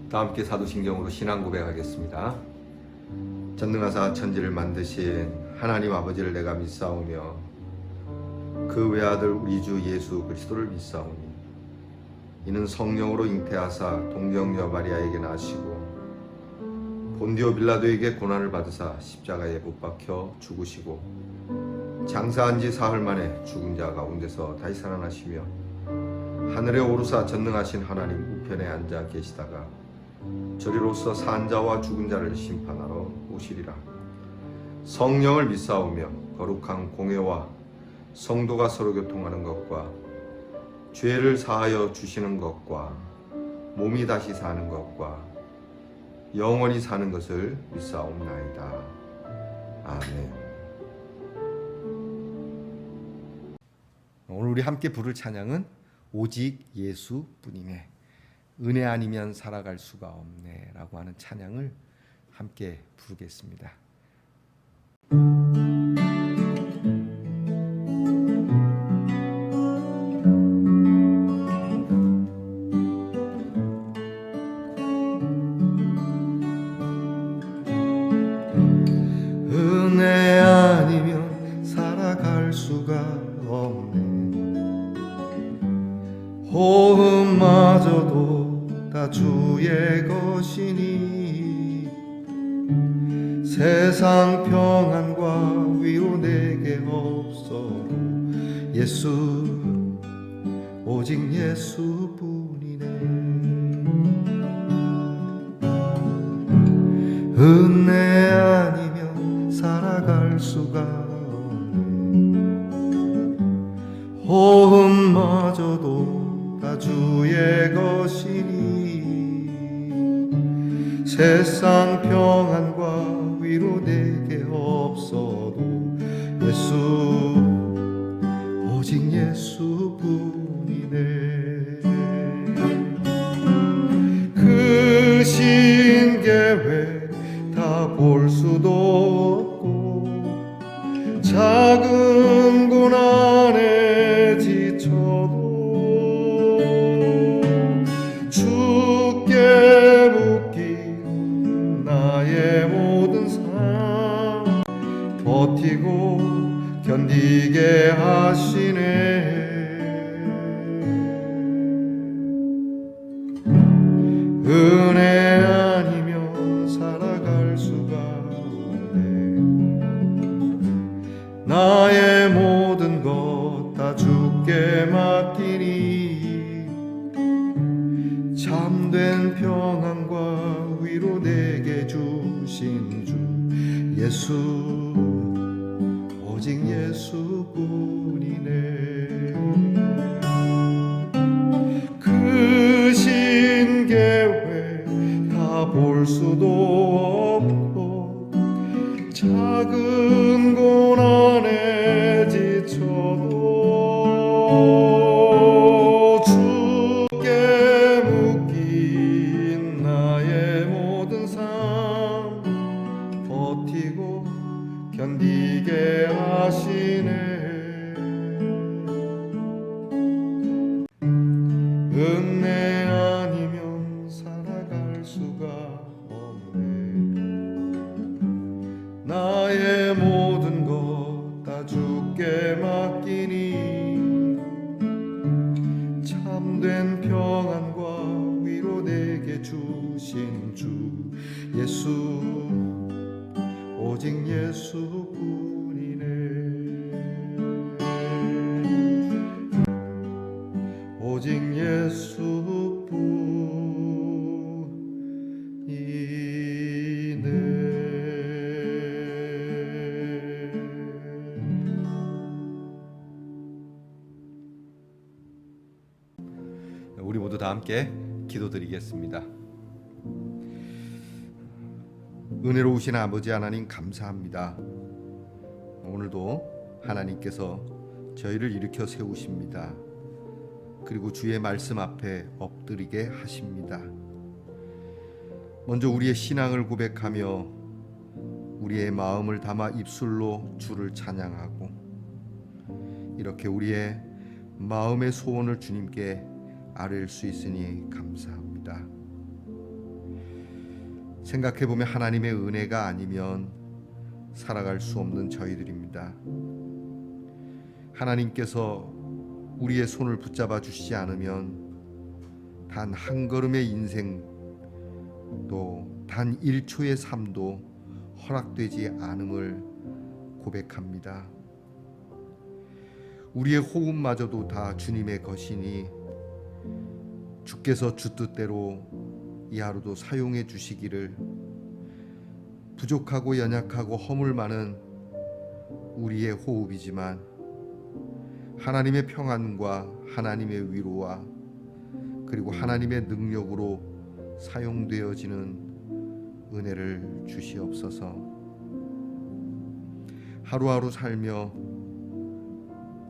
다 함께 사도신경으로 신앙 고백하겠습니다. 전능하사 천지를 만드신 하나님 아버지를 내가 믿사오며 그 외아들 우리 주 예수 그리스도를 믿사오니 이는 성령으로 잉태하사 동정녀 마리아에게 나시고 본디오 빌라도에게 고난을 받으사 십자가에 못 박혀 죽으시고 장사한 지 사흘 만에 죽은 자 가운데서 다시 살아나시며 하늘에 오르사 전능하신 하나님 우편에 앉아 계시다가 저리로서 산 자와 죽은 자를 심판하러 오시리라. 성령을 믿사오며 거룩한 공회와 성도가 서로 교통하는 것과 죄를 사하여 주시는 것과 몸이 다시 사는 것과 영원히 사는 것을 믿사옵나이다. 아멘. 오늘 우리 함께 부를 찬양은 오직 예수뿐이네, 은혜 아니면 살아갈 수가 없네 라고 하는 찬양을 함께 부르겠습니다. 은혜 아니면 살아갈 수가 없네. 호흡마저도 다 주의 것이니 세상 평안과 위로 내게 없어도 예수, 오직 예수뿐이네. 은혜 아니면 살아갈 수가 없네. 호흡마저도 다 주의 것이니 세상 평안과 위로 내게 없어도 예수, 오직 예수뿐이네. 그 신계획 다 볼 수도 없고 작은 고난에 지쳐도 주께 묶인 나의 모든 삶 버티고 견디게 하시네. 은혜 아니면 살아갈 수가 없네. 나의 모든 것 다 주께 맡기니 참된 평안과 위로 내게 주신 주 예수, 오직 예수뿐이네. 그 신계획 다 볼 수도 없고 작은 고난에 지쳐도 주께 묶인 나의 모든 삶 버티고 견디게 하시네. 은혜 아니면 살아갈 수가 없네. 나의 모든 것 다 주께 맡기니 참된 평안과 위로 내게 주신 주 예수, 오직 예수뿐이네. 오직 예수뿐이네. 우리 모두 다 함께 기도드리겠습니다. 은혜로우신 아버지 하나님 감사합니다. 오늘도 하나님께서 저희를 일으켜 세우십니다. 그리고 주의 말씀 앞에 엎드리게 하십니다. 먼저 우리의 신앙을 고백하며 우리의 마음을 담아 입술로 주를 찬양하고 이렇게 우리의 마음의 소원을 주님께 아뢰일 수 있으니 감사합니다. 생각해보면 하나님의 은혜가 아니면 살아갈 수 없는 저희들입니다. 하나님께서 우리의 손을 붙잡아 주시지 않으면 단 한 걸음의 인생 또 단 1초의 삶도 허락되지 않음을 고백합니다. 우리의 호흡마저도 다 주님의 것이니 주께서 주 뜻대로 이 하루도 사용해 주시기를. 부족하고 연약하고 허물 많은 우리의 호흡이지만 하나님의 평안과 하나님의 위로와 그리고 하나님의 능력으로 사용되어지는 은혜를 주시옵소서. 하루하루 살며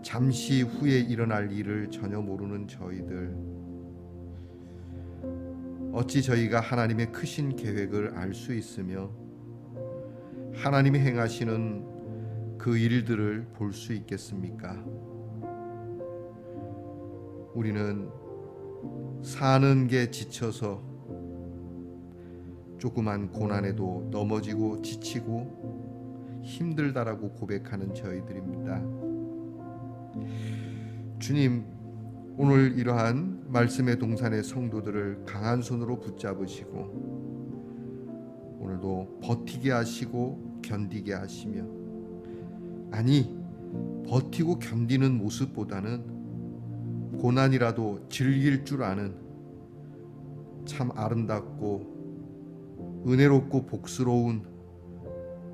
잠시 후에 일어날 일을 전혀 모르는 저희들, 어찌 저희가 하나님의 크신 계획을 알 수 있으며 하나님이 행하시는 그 일들을 볼 수 있겠습니까? 우리는 사는 게 지쳐서 조그만 고난에도 넘어지고 지치고 힘들다라고 고백하는 저희들입니다. 주님, 오늘 이러한 말씀의 동산의 성도들을 강한 손으로 붙잡으시고 오늘도 버티게 하시고 견디게 하시며, 아니 버티고 견디는 모습보다는 고난이라도 즐길 줄 아는 참 아름답고 은혜롭고 복스러운,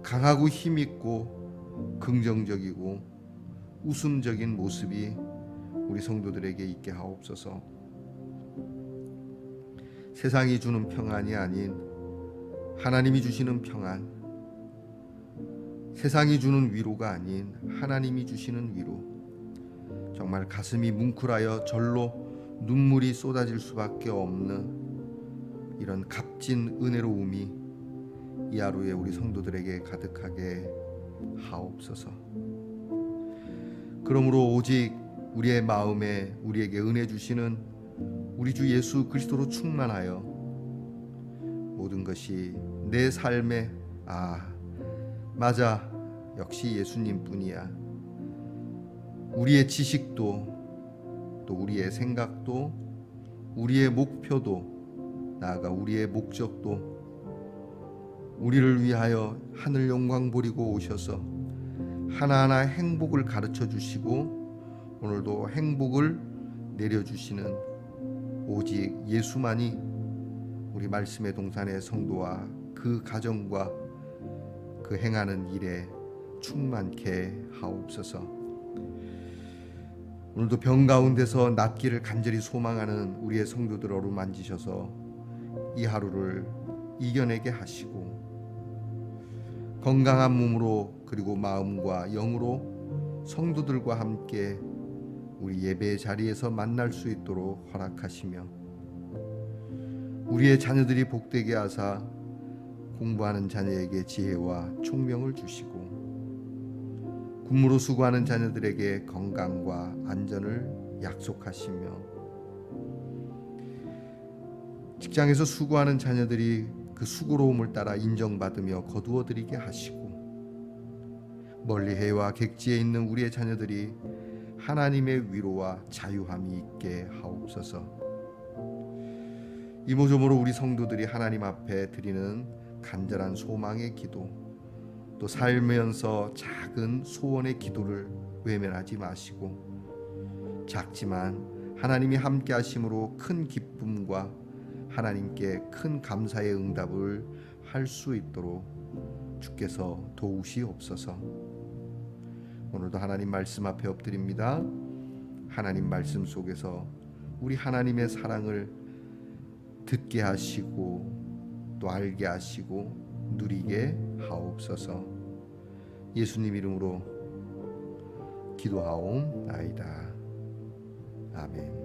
강하고 힘있고 긍정적이고 웃음적인 모습이 우리 성도들에게 있게 하옵소서. 세상이 주는 평안이 아닌 하나님이 주시는 평안, 세상이 주는 위로가 아닌 하나님이 주시는 위로, 정말 가슴이 뭉클하여 절로 눈물이 쏟아질 수밖에 없는 이런 값진 은혜로움이 이 하루에 우리 성도들에게 가득하게 하옵소서. 그러므로 오직 우리의 마음에 우리에게 은혜 주시는 우리 주 예수 그리스도로 충만하여 모든 것이 내 삶에 맞아, 역시 예수님뿐이야, 우리의 지식도 또 우리의 생각도 우리의 목표도 나아가 우리의 목적도 우리를 위하여 하늘 영광 보리고 오셔서 하나하나 행복을 가르쳐 주시고 오늘도 행복을 내려주시는 오직 예수만이 우리 말씀의 동산의 성도와 그 가정과 그 행하는 일에 충만케 하옵소서. 오늘도 병 가운데서 낫기를 간절히 소망하는 우리의 성도들 어루만지셔서 이 하루를 이겨내게 하시고 건강한 몸으로 그리고 마음과 영으로 성도들과 함께 우리 예배의 자리에서 만날 수 있도록 허락하시며 우리의 자녀들이 복되게 하사 공부하는 자녀에게 지혜와 총명을 주시고 군무로 수고하는 자녀들에게 건강과 안전을 약속하시며 직장에서 수고하는 자녀들이 그 수고로움을 따라 인정받으며 거두어드리게 하시고 멀리 해와 객지에 있는 우리의 자녀들이 하나님의 위로와 자유함이 있게 하옵소서. 이모저모로 우리 성도들이 하나님 앞에 드리는 간절한 소망의 기도, 또 살면서 작은 소원의 기도를 외면하지 마시고 작지만 하나님이 함께 하심으로 큰 기쁨과 하나님께 큰 감사의 응답을 할 수 있도록 주께서 도우시옵소서. 오늘도 하나님 말씀 앞에 엎드립니다. 하나님 말씀 속에서 우리 하나님의 사랑을 듣게 하시고 또 알게 하시고 누리게 하옵소서. 예수님 이름으로 기도하옵나이다. 아멘.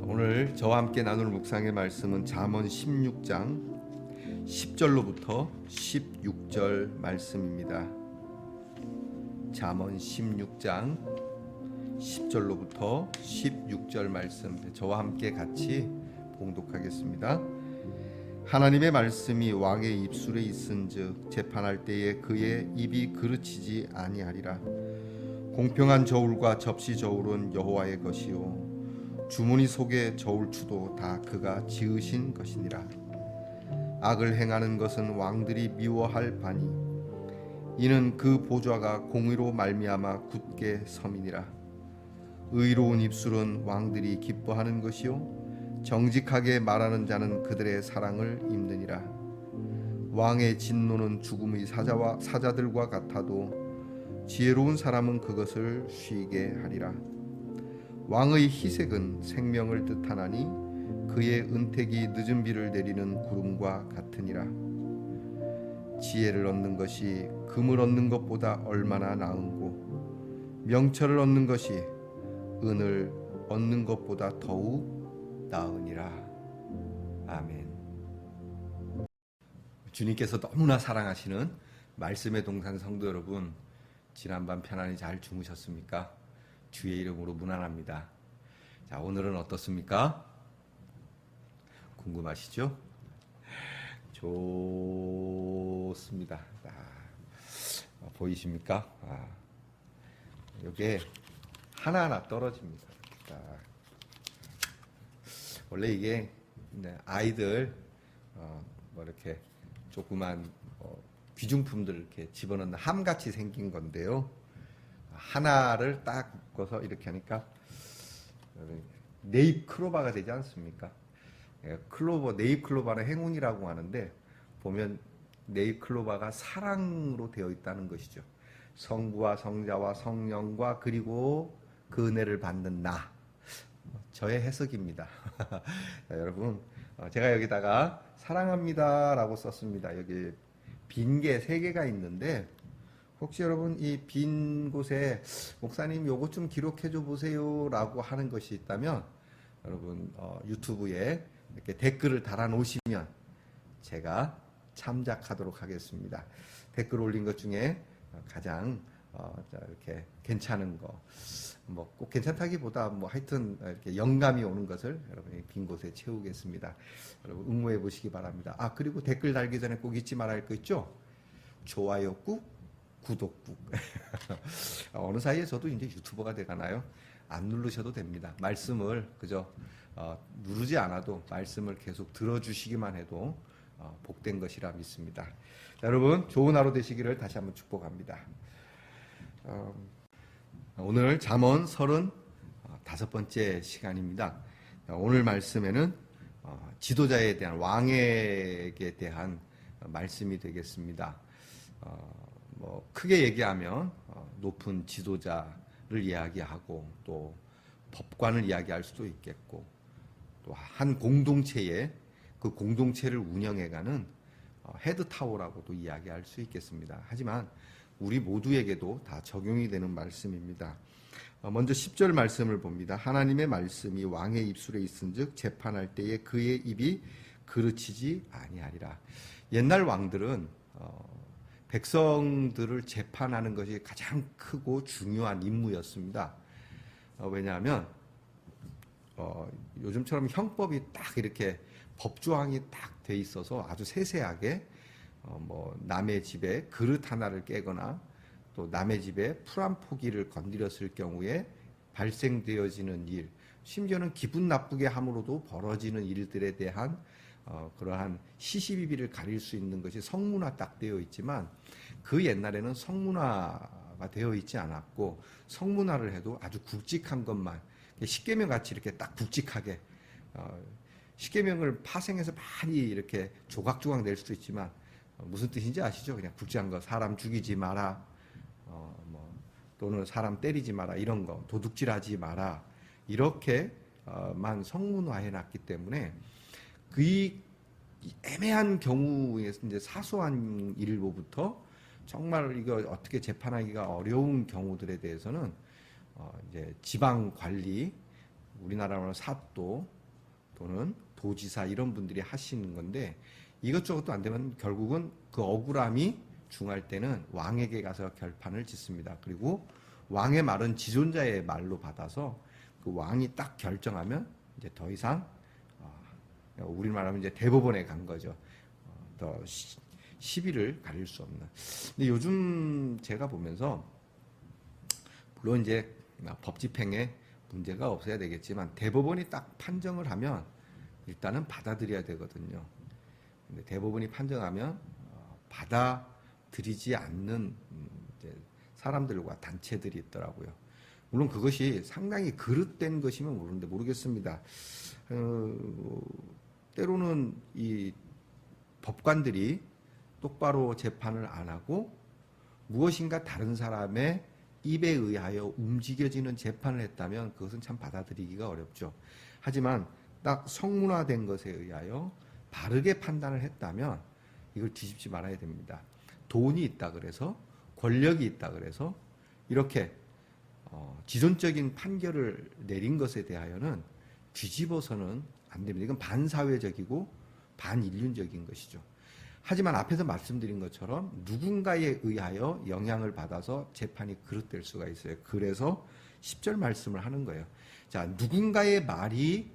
오늘 저와 함께 나눌 묵상의 말씀은 잠언 16장 10절로부터 16절 말씀입니다. 잠언 16장 10절로부터 16절 말씀, 저와 함께 같이 봉독하겠습니다. 하나님의 말씀이 왕의 입술에 있은즉 재판할 때에 그의 입이 그르치지 아니하리라. 공평한 저울과 접시 저울은 여호와의 것이요 주머니 속의 저울추도 다 그가 지으신 것이니라. 악을 행하는 것은 왕들이 미워할 바니 이는 그 보좌가 공의로 말미암아 굳게 섬이니라. 의로운 입술은 왕들이 기뻐하는 것이요 정직하게 말하는 자는 그들의 사랑을 입느니라. 왕의 진노는 죽음의 사자들과 같아도 지혜로운 사람은 그것을 쉬게 하리라. 왕의 희색은 생명을 뜻하나니 그의 은택이 늦은 비를 내리는 구름과 같으니라. 지혜를 얻는 것이 금을 얻는 것보다 얼마나 나은고 명철을 얻는 것이 은을 얻는 것보다 더욱 나으니라. 아멘. 주님께서 너무나 사랑하시는 말씀의 동산 성도 여러분, 지난밤 편안히 잘 주무셨습니까? 주의 이름으로 문안합니다. 자, 오늘은 어떻습니까? 궁금하시죠? 좋습니다. 보이십니까? 이게 하나하나 떨어집니다. 원래 이게 아이들 뭐 이렇게 조그만 귀중품들 이렇게 집어넣는 함같이 생긴 건데요. 하나를 딱 묶어서 이렇게 하니까 네잎 클로바가 되지 않습니까? 클로버, 네잎 클로바는 행운이라고 하는데 보면 네잎 클로바가 사랑으로 되어 있다는 것이죠. 성부와 성자와 성령과 그리고 그 은혜를 받는 나. 저의 해석입니다. 자, 여러분, 제가 여기다가 사랑합니다 라고 썼습니다. 여기 빈개 3개가 있는데 혹시 여러분 이 빈 곳에 목사님 요것 좀 기록해 줘 보세요 라고 하는 것이 있다면 여러분 유튜브에 이렇게 댓글을 달아 놓으시면 제가 참작하도록 하겠습니다. 댓글 올린 것 중에 가장 이렇게 괜찮은 거, 뭐 꼭 괜찮다기보다 뭐 하여튼 이렇게 영감이 오는 것을 여러분이 빈 곳에 채우겠습니다. 여러분 응모해 보시기 바랍니다. 그리고 댓글 달기 전에 꼭 잊지 말아야 할 거 있죠? 좋아요 꾹, 구독 꾹. 어느 사이에 저도 이제 유튜버가 돼가나요? 안 누르셔도 됩니다. 말씀을 그저 누르지 않아도 말씀을 계속 들어주시기만 해도 복된 것이라 믿습니다. 자, 여러분 좋은 하루 되시기를 다시 한번 축복합니다. 오늘 잠언 35번째 시간입니다. 오늘 말씀에는 지도자에 대한 왕에게 대한 말씀이 되겠습니다. 뭐 크게 얘기하면 높은 지도자를 이야기하고 또 법관을 이야기할 수도 있겠고 또 한 공동체에 그 공동체를 운영해가는 헤드타워라고도 이야기할 수 있겠습니다. 하지만 우리 모두에게도 다 적용이 되는 말씀입니다. 먼저 10절 말씀을 봅니다. 하나님의 말씀이 왕의 입술에 있은즉 재판할 때에 그의 입이 그르치지 아니하리라. 옛날 왕들은 백성들을 재판하는 것이 가장 크고 중요한 임무였습니다. 왜냐하면 요즘처럼 형법이 딱 이렇게 법조항이 딱 돼 있어서 아주 세세하게 뭐 남의 집에 그릇 하나를 깨거나 또 남의 집에 풀 한 포기를 건드렸을 경우에 발생되어지는 일, 심지어는 기분 나쁘게 함으로도 벌어지는 일들에 대한 그러한 시시비비를 가릴 수 있는 것이 성문화 딱 되어 있지만 그 옛날에는 성문화가 되어 있지 않았고 성문화를 해도 아주 굵직한 것만 십계명 같이 이렇게 딱 굵직하게 십계명을 파생해서 많이 이렇게 조각조각 낼 수도 있지만 무슨 뜻인지 아시죠? 그냥 굵직한 거, 사람 죽이지 마라, 또는 사람 때리지 마라, 이런 거, 도둑질하지 마라, 이렇게만 성문화해 놨기 때문에 그 애매한 경우에 이제 사소한 일로부터 정말 이거 어떻게 재판하기가 어려운 경우들에 대해서는 이제 지방 관리, 우리나라로 사도 또는 도지사 이런 분들이 하시는 건데 이것저것도 안 되면 결국은 그 억울함이 중할 때는 왕에게 가서 결판을 짓습니다. 그리고 왕의 말은 지존자의 말로 받아서 그 왕이 딱 결정하면 이제 더 이상 우리 말하면 이제 대법원에 간 거죠. 더 시비를 가릴 수 없는. 근데 요즘 제가 보면서 물론 이제 법 집행에 문제가 없어야 되겠지만 대법원이 딱 판정을 하면 일단은 받아들여야 되거든요. 근데 대법원이 판정하면 받아들이지 않는 이제 사람들과 단체들이 있더라고요. 물론 그것이 상당히 그릇된 것이면 모르겠습니다. 때로는 이 법관들이 똑바로 재판을 안 하고 무엇인가 다른 사람의 입에 의하여 움직여지는 재판을 했다면 그것은 참 받아들이기가 어렵죠. 하지만 딱 성문화된 것에 의하여 바르게 판단을 했다면 이걸 뒤집지 말아야 됩니다. 돈이 있다 그래서, 권력이 있다 그래서 이렇게 지존적인 판결을 내린 것에 대하여는 뒤집어서는 안 됩니다. 이건 반사회적이고 반인륜적인 것이죠. 하지만 앞에서 말씀드린 것처럼 누군가에 의하여 영향을 받아서 재판이 그릇될 수가 있어요. 그래서 10절 말씀을 하는 거예요. 자, 누군가의 말이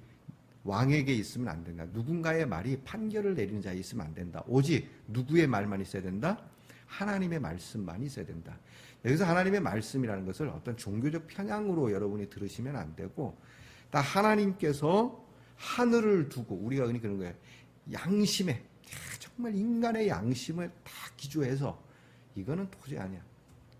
왕에게 있으면 안 된다. 누군가의 말이 판결을 내리는 자에 있으면 안 된다. 오직 누구의 말만 있어야 된다? 하나님의 말씀만 있어야 된다. 여기서 하나님의 말씀이라는 것을 어떤 종교적 편향으로 여러분이 들으시면 안 되고, 딱 하나님께서 하늘을 두고, 우리가 그런 거예요. 양심에, 정말 인간의 양심을 다 기초해서 이거는 도저히 아니야.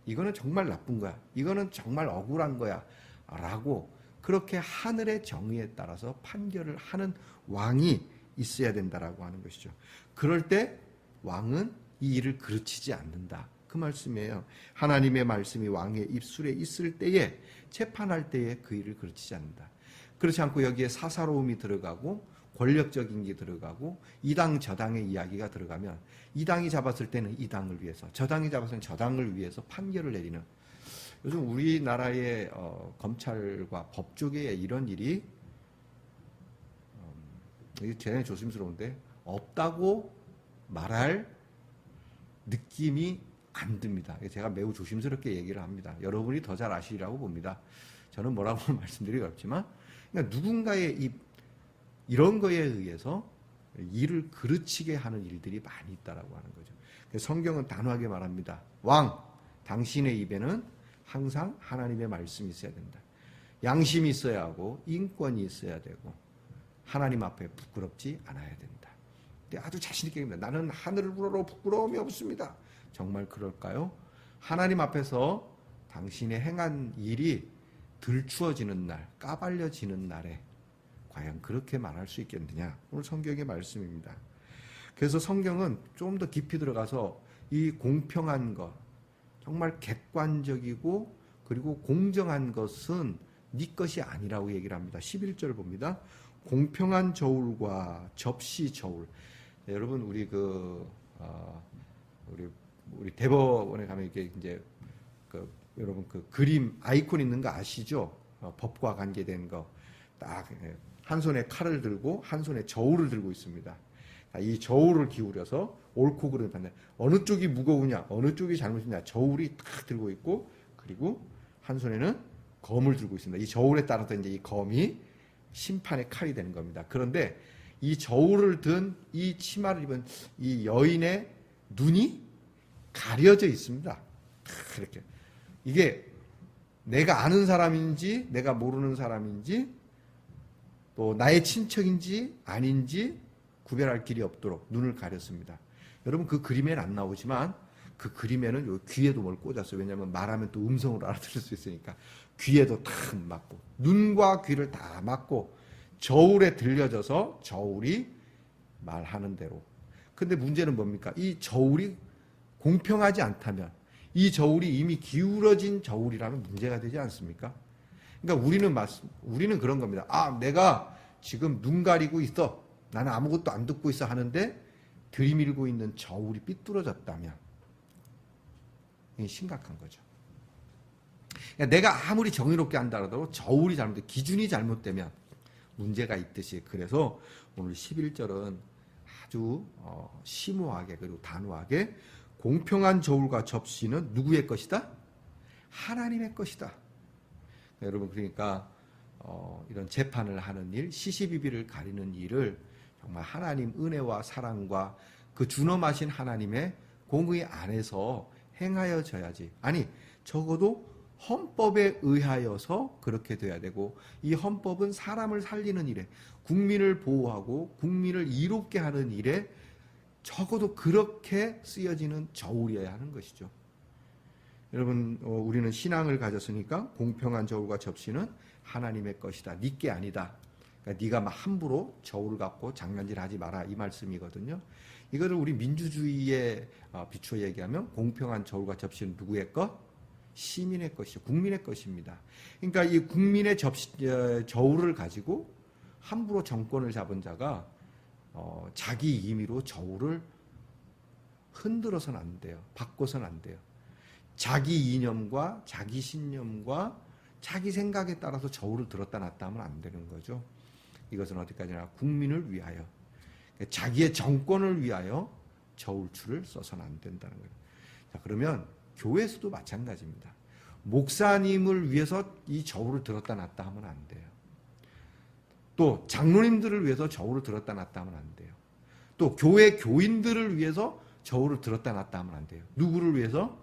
이거는 정말 나쁜 거야. 이거는 정말 억울한 거야. 라고 그렇게 하늘의 정의에 따라서 판결을 하는 왕이 있어야 된다라고 하는 것이죠. 그럴 때 왕은 이 일을 그르치지 않는다. 그 말씀이에요. 하나님의 말씀이 왕의 입술에 있을 때에, 재판할 때에 그 일을 그르치지 않는다. 그렇지 않고 여기에 사사로움이 들어가고 권력적인 게 들어가고 이 당 저당의 이야기가 들어가면 이 당이 잡았을 때는 이 당을 위해서, 저 당이 잡았을 때는 저 당을 위해서 판결을 내리는, 요즘 우리나라의 검찰과 법조계에 이런 일이 대단히 조심스러운데 없다고 말할 느낌이 안 듭니다. 제가 매우 조심스럽게 얘기를 합니다. 여러분이 더 잘 아시리라고 봅니다. 저는 뭐라고 말씀드리기 어렵지만, 그러니까 누군가의 이런 거에 의해서 일을 그르치게 하는 일들이 많이 있다라고 하는 거죠. 성경은 단호하게 말합니다. 왕, 당신의 입에는 항상 하나님의 말씀이 있어야 된다. 양심이 있어야 하고 인권이 있어야 되고 하나님 앞에 부끄럽지 않아야 된다. 근데 아주 자신 있게 얘기합니다. 나는 하늘을 우러러 부끄러움이 없습니다. 정말 그럴까요? 하나님 앞에서 당신의 행한 일이 들추어지는 날, 까발려지는 날에 과연 그렇게 말할 수 있겠느냐? 오늘 성경의 말씀입니다. 그래서 성경은 좀 더 깊이 들어가서 이 공평한 것, 정말 객관적이고 그리고 공정한 것은 네 것이 아니라고 얘기를 합니다. 11절 봅니다. 공평한 저울과 접시 저울. 네, 여러분 우리 우리 대법원에 가면 이렇게 이제 여러분 그림 아이콘 있는 거 아시죠? 법과 관계된 거. 딱 한 손에 칼을 들고 한 손에 저울을 들고 있습니다. 이 저울을 기울여서 옳고 그름을 판단. 어느 쪽이 무거우냐, 어느 쪽이 잘못이냐, 저울이 딱 들고 있고, 그리고 한 손에는 검을 들고 있습니다. 이 저울에 따라서 이제 이 검이 심판의 칼이 되는 겁니다. 그런데 이 저울을 든 이 치마를 입은 이 여인의 눈이 가려져 있습니다. 이렇게. 이게 내가 아는 사람인지 내가 모르는 사람인지 또 나의 친척인지 아닌지 구별할 길이 없도록 눈을 가렸습니다. 여러분 그 그림에는 안 나오지만 그 그림에는 요 귀에도 뭘 꽂았어요. 왜냐하면 말하면 또 음성으로 알아들을 수 있으니까. 귀에도 탁 막고 눈과 귀를 다 막고 저울에 들려져서 저울이 말하는 대로. 근데 문제는 뭡니까? 이 저울이 공평하지 않다면, 이 저울이 이미 기울어진 저울이라면 문제가 되지 않습니까? 그러니까 우리는 그런 겁니다. 아, 내가 지금 눈 가리고 있어. 나는 아무것도 안 듣고 있어 하는데 들이밀고 있는 저울이 삐뚤어졌다면 이게 심각한 거죠. 그러니까 내가 아무리 정의롭게 한다 하더라도 저울이 잘못돼, 기준이 잘못되면 문제가 있듯이. 그래서 오늘 11절은 아주 심오하게 그리고 단호하게 공평한 저울과 접시는 누구의 것이다? 하나님의 것이다. 여러분 그러니까 이런 재판을 하는 일, 시시비비를 가리는 일을 정말 하나님 은혜와 사랑과 그 준엄하신 하나님의 공의 안에서 행하여져야지. 아니, 적어도 헌법에 의하여서 그렇게 돼야 되고, 이 헌법은 사람을 살리는 일에, 국민을 보호하고 국민을 이롭게 하는 일에 적어도 그렇게 쓰여지는 저울이어야 하는 것이죠. 여러분, 우리는 신앙을 가졌으니까 공평한 저울과 접시는 하나님의 것이다. 네게 아니다. 그러니까 네가 막 함부로 저울을 갖고 장난질하지 마라, 이 말씀이거든요. 이거를 우리 민주주의에 비추어 얘기하면 공평한 저울과 접시는 누구의 것? 시민의 것이죠. 국민의 것입니다. 그러니까 이 국민의 저울을 가지고 함부로 정권을 잡은 자가 자기 임의로 저울을 흔들어서는 안 돼요. 바꿔서는 안 돼요. 자기 이념과 자기 신념과 자기 생각에 따라서 저울을 들었다 놨다 하면 안 되는 거죠. 이것은 어디까지나 국민을 위하여, 자기의 정권을 위하여 저울추를 써서는 안 된다는 거예요. 자, 그러면 교회에서도 마찬가지입니다. 목사님을 위해서 이 저울을 들었다 놨다 하면 안 돼요. 또 장로님들을 위해서 저울을 들었다 놨다 하면 안 돼요. 또 교회 교인들을 위해서 저울을 들었다 놨다 하면 안 돼요. 누구를 위해서?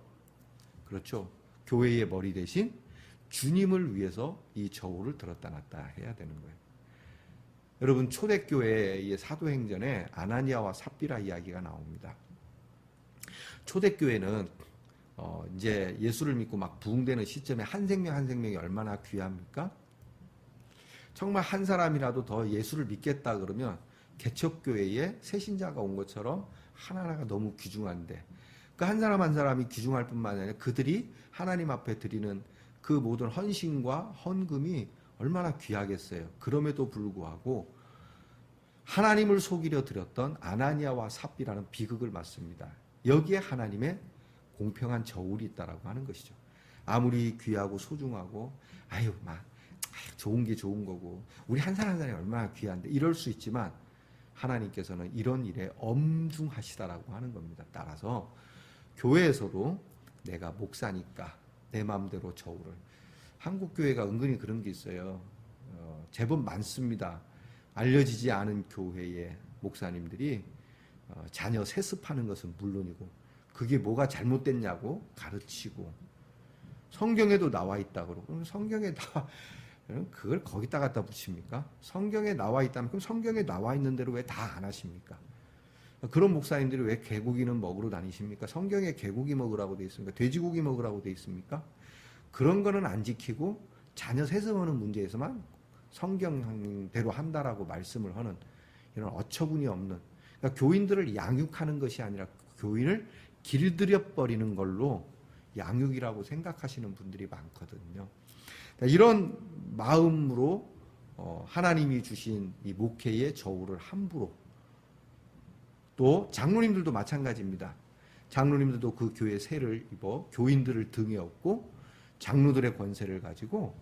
그렇죠. 교회의 머리 대신 주님을 위해서 이 저울을 들었다 놨다 해야 되는 거예요. 여러분, 초대교회의 사도행전에 아나니아와 삽비라 이야기가 나옵니다. 초대교회는 이제 예수를 믿고 막 부흥되는 시점에 한 생명 한 생명이 얼마나 귀합니까? 정말 한 사람이라도 더 예수를 믿겠다 그러면 개척교회에 새신자가 온 것처럼 하나하나가 너무 귀중한데, 그 한 사람 한 사람이 귀중할 뿐만 아니라 그들이 하나님 앞에 드리는 그 모든 헌신과 헌금이 얼마나 귀하겠어요. 그럼에도 불구하고 하나님을 속이려 드렸던 아나니아와 삽비라는 비극을 맞습니다. 여기에 하나님의 공평한 저울이 있다라고 하는 것이죠. 아무리 귀하고 소중하고 좋은 게 좋은 거고 우리 한 사람 한 사람이 얼마나 귀한데 이럴 수 있지만, 하나님께서는 이런 일에 엄중하시다라고 하는 겁니다. 따라서 교회에서도 내가 목사니까 내 마음대로 저울을, 한국 교회가 은근히 그런 게 있어요. 제법 많습니다. 알려지지 않은 교회의 목사님들이 자녀 세습하는 것은 물론이고 그게 뭐가 잘못됐냐고 가르치고, 성경에도 나와 있다고 그러고, 성경에 그걸 거기다 갖다 붙입니까? 성경에 나와 있다면 그럼 성경에 나와 있는 대로 왜 다 안 하십니까? 그런 목사님들이 왜 개고기는 먹으러 다니십니까? 성경에 개고기 먹으라고 돼 있습니까? 돼지고기 먹으라고 돼 있습니까? 그런 거는 안 지키고 자녀 세습하는 문제에서만 성경대로 한다라고 말씀을 하는 이런 어처구니 없는, 그러니까 교인들을 양육하는 것이 아니라 교인을 길들여 버리는 걸로 양육이라고 생각하시는 분들이 많거든요. 이런 마음으로 하나님이 주신 이 목회의 저울을 함부로, 또 장로님들도 마찬가지입니다. 장로님들도 그 교회 세를 입어 교인들을 등에 업고 장로들의 권세를 가지고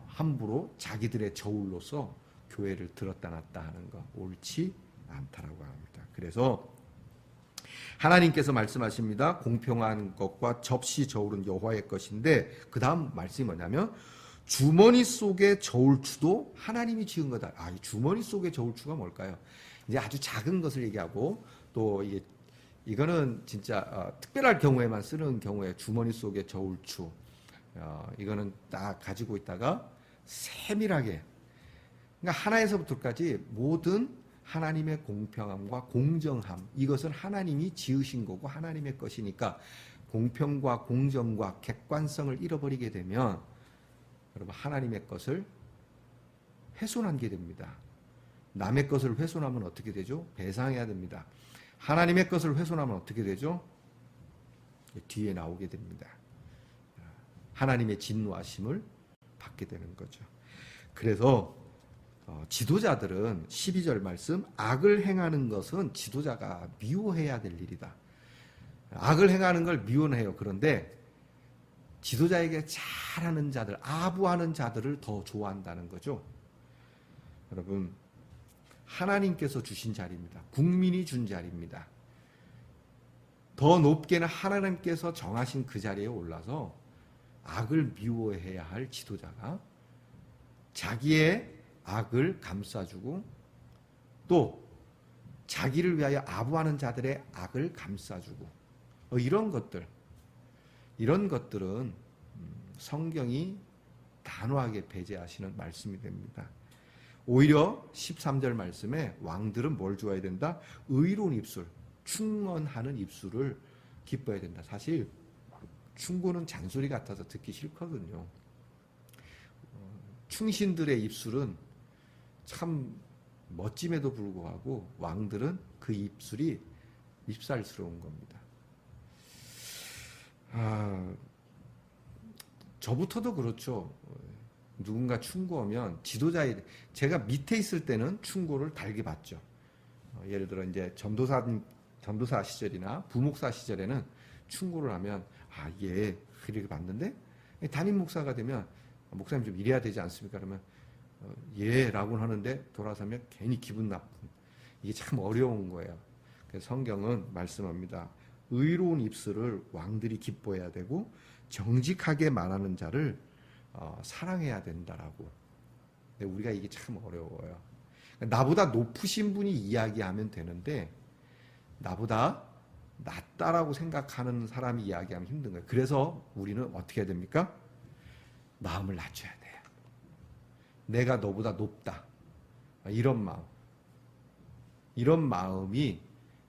함부로 자기들의 저울로서 교회를 들었다 놨다 하는 거 옳지 않다라고 합니다. 그래서 하나님께서 말씀하십니다. 공평한 것과 접시 저울은 여호와의 것인데, 그 다음 말씀이 뭐냐면 주머니 속의 저울추도 하나님이 지은 거다. 이 주머니 속의 저울추가 뭘까요? 이제 아주 작은 것을 얘기하고, 또 이거는 진짜 특별할 경우에만 쓰는 경우에 주머니 속의 저울추, 이거는 딱 가지고 있다가 세밀하게, 그러니까 하나에서부터까지 모든 하나님의 공평함과 공정함, 이것은 하나님이 지으신 거고 하나님의 것이니까 공평과 공정과 객관성을 잃어버리게 되면 여러분 하나님의 것을 훼손한 게 됩니다. 남의 것을 훼손하면 어떻게 되죠? 배상해야 됩니다. 하나님의 것을 훼손하면 어떻게 되죠? 뒤에 나오게 됩니다. 하나님의 진노하심을 받게 되는 거죠. 그래서 지도자들은 12절 말씀, 악을 행하는 것은 지도자가 미워해야 될 일이다. 악을 행하는 걸 미워해요. 그런데 지도자에게 잘하는 자들, 아부하는 자들을 더 좋아한다는 거죠. 여러분, 하나님께서 주신 자리입니다. 국민이 준 자리입니다. 더 높게는 하나님께서 정하신 그 자리에 올라서 악을 미워해야 할 지도자가 자기의 악을 감싸주고 또 자기를 위하여 아부하는 자들의 악을 감싸주고 이런 것들은 성경이 단호하게 배제하시는 말씀이 됩니다. 오히려 13절 말씀에 왕들은 뭘 좋아해야 된다? 의로운 입술, 충언하는 입술을 기뻐해야 된다. 사실 충고는 잔소리 같아서 듣기 싫거든요. 충신들의 입술은 참 멋짐에도 불구하고 왕들은 그 입술이 밉살스러운 겁니다. 저부터도 그렇죠. 누군가 충고하면 제가 밑에 있을 때는 충고를 달게 받죠. 예를 들어 이제 전도사 시절이나 부목사 시절에는 충고를 하면 예 그렇게 받는데 담임 목사가 되면 목사님 좀 이래야 되지 않습니까? 그러면 예라고 하는데 돌아서면 괜히 기분 나쁜 이게 참 어려운 거예요. 그래서 성경은 말씀합니다. 의로운 입술을 왕들이 기뻐해야 되고 정직하게 말하는 자를 사랑해야 된다라고. 근데 우리가 이게 참 어려워요. 나보다 높으신 분이 이야기하면 되는데 나보다 낫다라고 생각하는 사람이 이야기하면 힘든 거예요. 그래서 우리는 어떻게 해야 됩니까? 마음을 낮춰야 돼요. 내가 너보다 높다. 이런 마음. 이런 마음이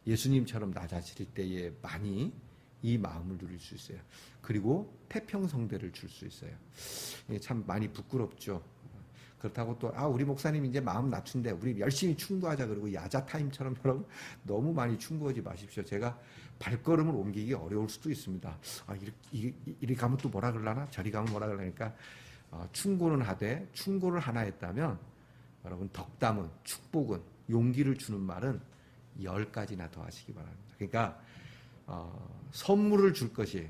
예수님처럼 낮아질 때에 많이 이 마음을 누릴 수 있어요. 그리고 태평성대를 줄 수 있어요. 참 많이 부끄럽죠. 그렇다고 또 우리 목사님 이제 마음 낮춘데 우리 열심히 충고하자 그러고 야자 타임처럼 여러분 너무 많이 충고하지 마십시오. 제가 발걸음을 옮기기 어려울 수도 있습니다. 이리 가면 또 뭐라 그러려나 저리 가면 뭐라 그러니까 충고는 하되 충고를 하나 했다면 여러분 덕담은 축복은 용기를 주는 말은 10가지나 더 하시기 바랍니다. 그러니까 선물을 줄 것이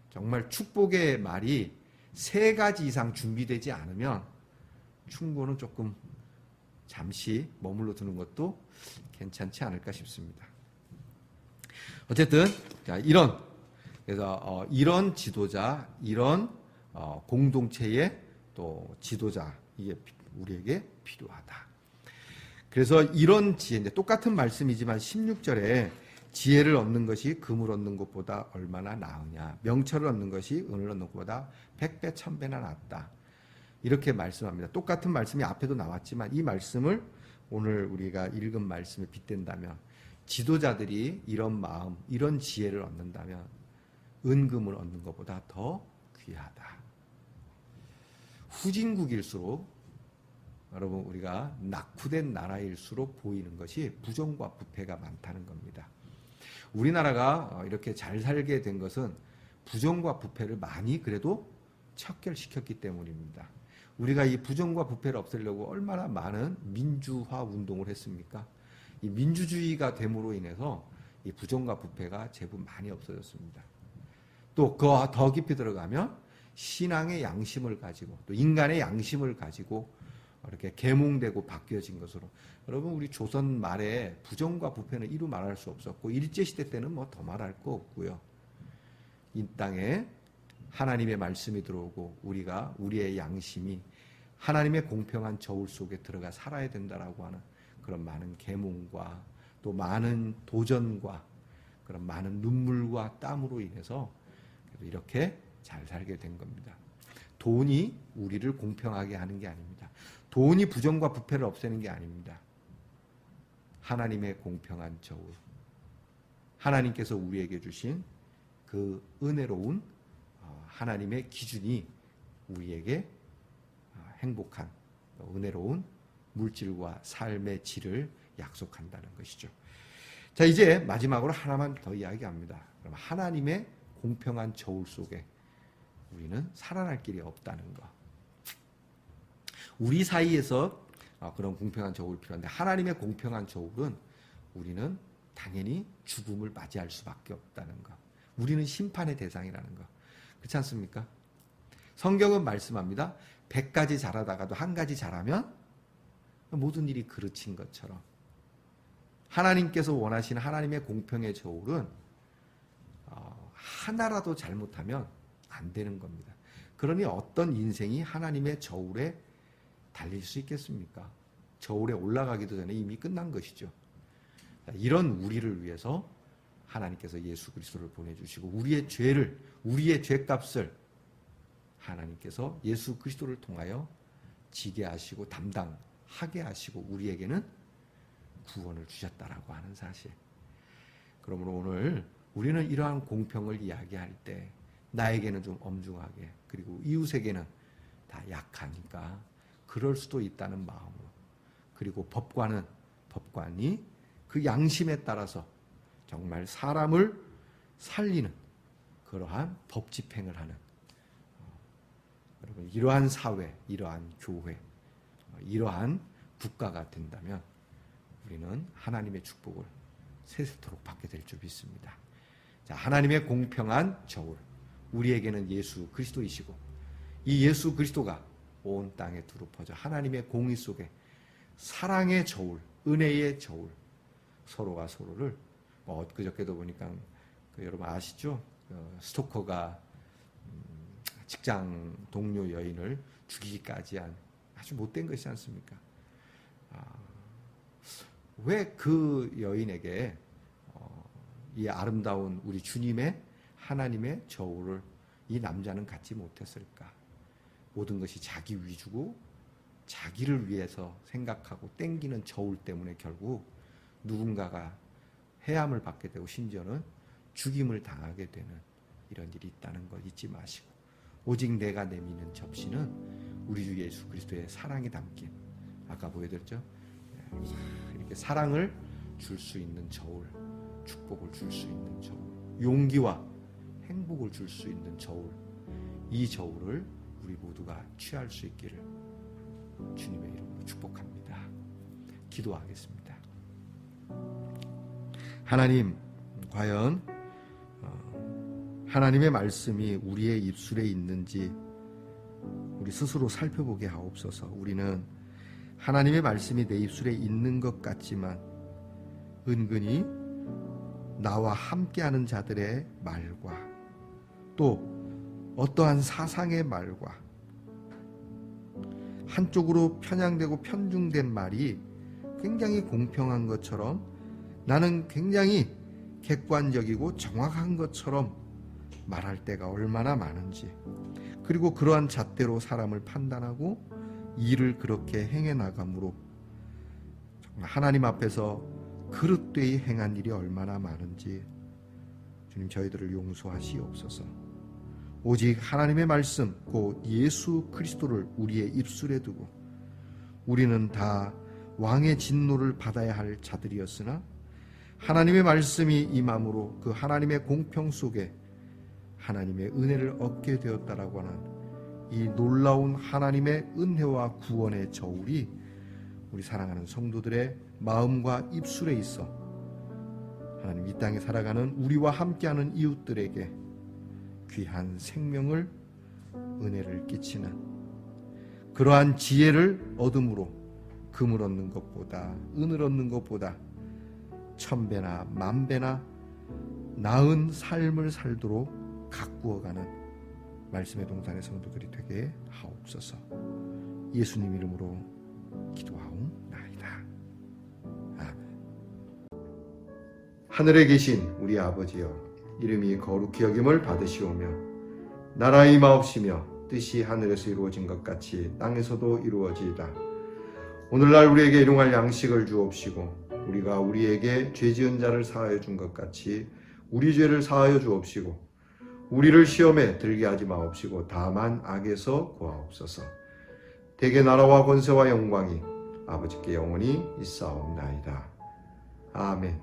정말 축복의 말이 3가지 이상 준비되지 않으면 충고는 조금 잠시 머물러 두는 것도 괜찮지 않을까 싶습니다. 어쨌든 이런 지도자, 이런 공동체의 또 지도자 이게 우리에게 필요하다. 그래서 이런 지혜, 이제 똑같은 말씀이지만 16절에 지혜를 얻는 것이 금을 얻는 것보다 얼마나 나으냐. 명철을 얻는 것이 은을 얻는 것보다 100배, 1000배나 낫다. 이렇게 말씀합니다. 똑같은 말씀이 앞에도 나왔지만 이 말씀을 오늘 우리가 읽은 말씀에 빗댄다면 지도자들이 이런 마음, 이런 지혜를 얻는다면 은금을 얻는 것보다 더 귀하다. 후진국일수록 여러분 우리가 낙후된 나라일수록 보이는 것이 부정과 부패가 많다는 겁니다. 우리나라가 이렇게 잘 살게 된 것은 부정과 부패를 많이 그래도 척결시켰기 때문입니다. 우리가 이 부정과 부패를 없애려고 얼마나 많은 민주화 운동을 했습니까? 이 민주주의가 됨으로 인해서 이 부정과 부패가 제법 많이 없어졌습니다. 또 그 더 깊이 들어가면 신앙의 양심을 가지고 또 인간의 양심을 가지고 이렇게 계몽되고 바뀌어진 것으로 여러분 우리 조선 말에 부정과 부패는 이루 말할 수 없었고 일제시대 때는 뭐 더 말할 거 없고요. 이 땅에 하나님의 말씀이 들어오고 우리가 우리의 양심이 하나님의 공평한 저울 속에 들어가 살아야 된다라고 하는 그런 많은 계몽과 또 많은 도전과 그런 많은 눈물과 땀으로 인해서 이렇게 잘 살게 된 겁니다. 돈이 우리를 공평하게 하는 게 아닙니다. 돈이 부정과 부패를 없애는 게 아닙니다. 하나님의 공평한 저울, 하나님께서 우리에게 주신 그 은혜로운 하나님의 기준이 우리에게 행복한 은혜로운 물질과 삶의 질을 약속한다는 것이죠. 자, 이제 마지막으로 하나만 더 이야기합니다. 그럼 하나님의 공평한 저울 속에 우리는 살아날 길이 없다는 것. 우리 사이에서 그런 공평한 저울이 필요한데 하나님의 공평한 저울은 우리는 당연히 죽음을 맞이할 수밖에 없다는 것. 우리는 심판의 대상이라는 것. 그렇지 않습니까? 성경은 말씀합니다. 100가지 잘하다가도 한 가지 잘하면 모든 일이 그르친 것처럼 하나님께서 원하시는 하나님의 공평의 저울은 하나라도 잘못하면 안 되는 겁니다. 그러니 어떤 인생이 하나님의 저울에 달릴 수 있겠습니까? 저울에 올라가기도 전에 이미 끝난 것이죠. 이런 우리를 위해서 하나님께서 예수 그리스도를 보내주시고 우리의 죄값을 하나님께서 예수 그리스도를 통하여 지게 하시고 담당하게 하시고 우리에게는 구원을 주셨다라고 하는 사실. 그러므로 오늘 우리는 이러한 공평을 이야기할 때 나에게는 좀 엄중하게 그리고 이웃에게는 다 약하니까 그럴 수도 있다는 마음으로, 그리고 법관이 그 양심에 따라서 정말 사람을 살리는 그러한 법 집행을 하는 여러분, 이러한 사회, 이러한 교회, 이러한 국가가 된다면 우리는 하나님의 축복을 세세토록 받게 될 줄 믿습니다. 자, 하나님의 공평한 저울, 우리에게는 예수 그리스도이시고 이 예수 그리스도가 온 땅에 두루 퍼져 하나님의 공의 속에 사랑의 저울, 은혜의 저울, 서로가 서로를 엊그저께도 보니까 여러분 아시죠? 스토커가 직장 동료 여인을 죽이기까지 한 아주 못된 것이지 않습니까? 왜 그 여인에게 이 아름다운 우리 주님의 하나님의 저울을 이 남자는 갖지 못했을까? 모든 것이 자기 위주고 자기를 위해서 생각하고 땡기는 저울 때문에 결국 누군가가 해함을 받게 되고 심지어는 죽임을 당하게 되는 이런 일이 있다는 것 잊지 마시고, 오직 내가 내미는 접시는 우리 주 예수 그리스도의 사랑이 담긴, 아까 보여드렸죠? 이렇게 사랑을 줄 수 있는 저울, 축복을 줄 수 있는 저울, 용기와 행복을 줄 수 있는 저울, 이 저울을 우리 모두가 취할 수 있기를 주님의 이름으로 축복합니다. 기도하겠습니다. 하나님, 과연 하나님의 말씀이 우리의 입술에 있는지 우리 스스로 살펴보게 하옵소서. 우리는 하나님의 말씀이 내 입술에 있는 것 같지만 은근히 나와 함께하는 자들의 말과 또 어떠한 사상의 말과 한쪽으로 편향되고 편중된 말이 굉장히 공평한 것처럼, 나는 굉장히 객관적이고 정확한 것처럼 말할 때가 얼마나 많은지, 그리고 그러한 잣대로 사람을 판단하고 일을 그렇게 행해 나감으로 정말 하나님 앞에서 그릇되이 행한 일이 얼마나 많은지 주님, 저희들을 용서하시옵소서. 오직 하나님의 말씀 곧 예수 그리스도를 우리의 입술에 두고 우리는 다 왕의 진노를 받아야 할 자들이었으나 하나님의 말씀이 임함으로 그 하나님의 공평 속에 하나님의 은혜를 얻게 되었다라고 하는 이 놀라운 하나님의 은혜와 구원의 저울이 우리 사랑하는 성도들의 마음과 입술에 있어 하나님, 이 땅에 살아가는 우리와 함께하는 이웃들에게 귀한 생명을, 은혜를 끼치는 그러한 지혜를 얻음으로 금을 얻는 것보다, 은을 얻는 것보다 1000배나 10,000배나 나은 삶을 살도록 가꾸어가는 말씀의 동산의 성도들이 되게 하옵소서. 예수님 이름으로 기도하옵나이다. 아멘. 하늘에 계신 우리 아버지여, 이름이 거룩히 여김을 받으시오며 나라의 임하옵시며 뜻이 하늘에서 이루어진 것 같이 땅에서도 이루어지이다. 오늘날 우리에게 일용할 양식을 주옵시고 우리가 우리에게 죄 지은 자를 사하여 준 것 같이 우리 죄를 사하여 주옵시고 우리를 시험에 들게 하지 마옵시고 다만 악에서 구하옵소서. 대개 나라와 권세와 영광이 아버지께 영원히 있사옵나이다. 아멘.